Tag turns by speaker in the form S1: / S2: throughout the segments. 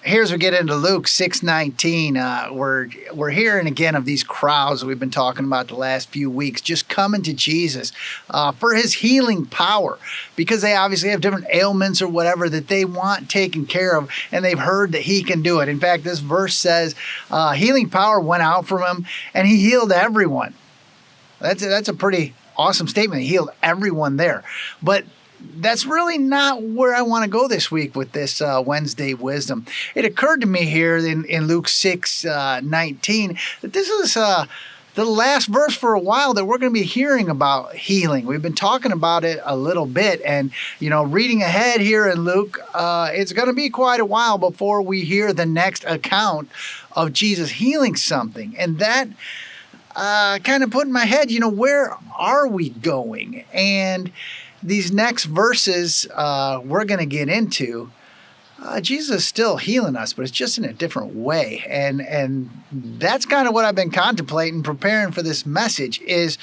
S1: here as we get into Luke 6:19, we're hearing again of these crowds that we've been talking about the last few weeks, just coming to Jesus for his healing power, because they obviously have different ailments or whatever that they want taken care of, and they've heard that he can do it. In fact, this verse says healing power went out from him, and he healed everyone. That's a pretty awesome statement. He healed everyone there. But that's really not where I want to go this week with this Wednesday wisdom. It occurred to me here in Luke 6:19 that this is the last verse for a while that we're going to be hearing about healing. We've been talking about it a little bit, and reading ahead here in Luke, it's going to be quite a while before we hear the next account of Jesus healing something. And that kind of put in my head, where are we going? And these next verses we're going to get into, Jesus is still healing us, but it's just in a different way. And that's kind of what I've been contemplating, preparing for this message, is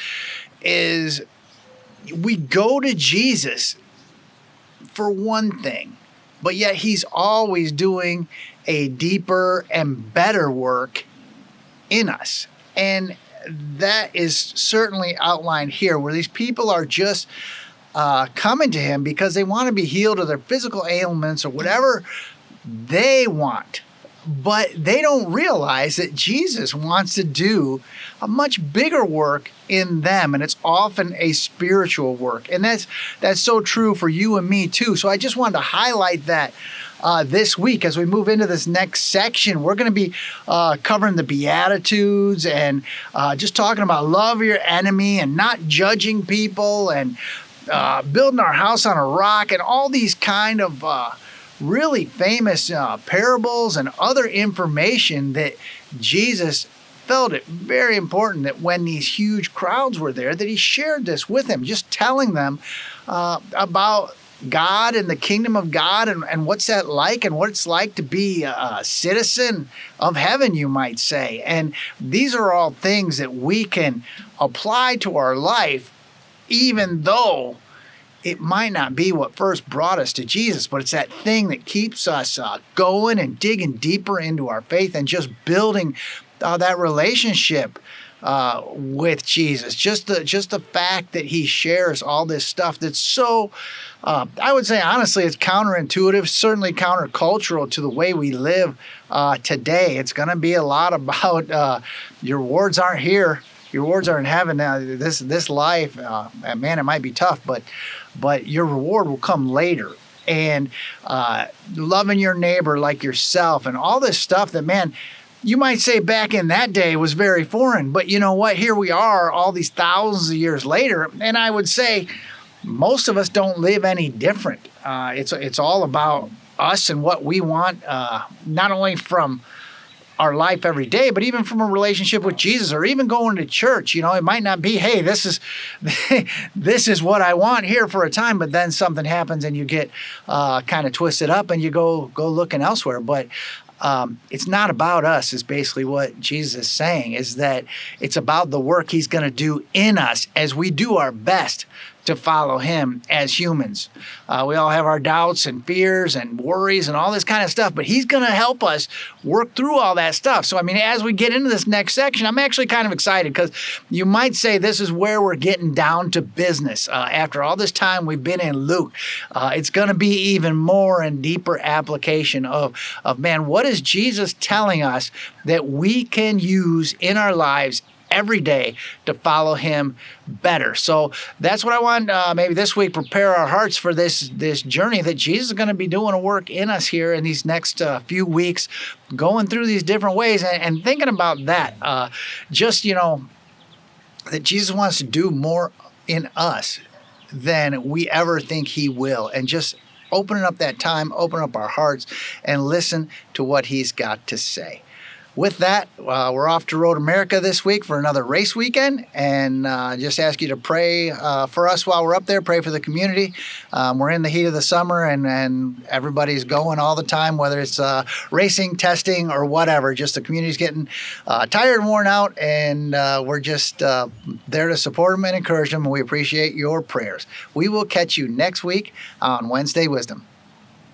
S1: we go to Jesus for one thing, but yet he's always doing a deeper and better work in us. And that is certainly outlined here, where these people are just coming to him because they want to be healed of their physical ailments or whatever they want. But they don't realize that Jesus wants to do a much bigger work in them, and it's often a spiritual work. And that's so true for you and me too. So I just wanted to highlight that this week as we move into this next section. We're going to be covering the Beatitudes and just talking about love your enemy and not judging people and building our house on a rock, and all these kind of really famous parables and other information that Jesus felt it very important that when these huge crowds were there, that he shared this with them, just telling them about God and the kingdom of God and what's that like, and what it's like to be a citizen of heaven, you might say. And these are all things that we can apply to our life, even though it might not be what first brought us to Jesus, but it's that thing that keeps us going and digging deeper into our faith and just building that relationship with Jesus. Just the fact that he shares all this stuff that's so, I would say honestly, it's counterintuitive, certainly countercultural to the way we live today. It's going to be a lot about your rewards aren't here. Your rewards are in heaven. Now, this life, man, it might be tough, but your reward will come later. And loving your neighbor like yourself and all this stuff that, man, you might say back in that day was very foreign. But you know what? Here we are all these thousands of years later. And I would say most of us don't live any different. It's all about us and what we want, not only from our life every day, but even from a relationship with Jesus, or even going to church. It might not be, hey, this is what I want here for a time, but then something happens and you get kind of twisted up and you go looking elsewhere. But it's not about us, is basically what Jesus is saying, is that it's about the work he's going to do in us as we do our best to follow him as humans. We all have our doubts and fears and worries and all this kind of stuff, but he's going to help us work through all that stuff. So, as we get into this next section, I'm actually kind of excited, because you might say this is where we're getting down to business. After all this time we've been in Luke, it's going to be even more and deeper application of man, what is Jesus telling us that we can use in our lives every day to follow him better. So that's what I want, maybe this week, prepare our hearts for this journey that Jesus is going to be doing a work in us here in these next few weeks, going through these different ways and thinking about that. That Jesus wants to do more in us than we ever think he will. And just opening up that time, open up our hearts and listen to what he's got to say. With that, we're off to Road America this week for another race weekend, and just ask you to pray for us while we're up there. Pray for the community. We're in the heat of the summer, and everybody's going all the time, whether it's racing, testing, or whatever. Just the community's getting tired and worn out, and we're just there to support them and encourage them, and we appreciate your prayers. We will catch you next week on Wednesday Wisdom.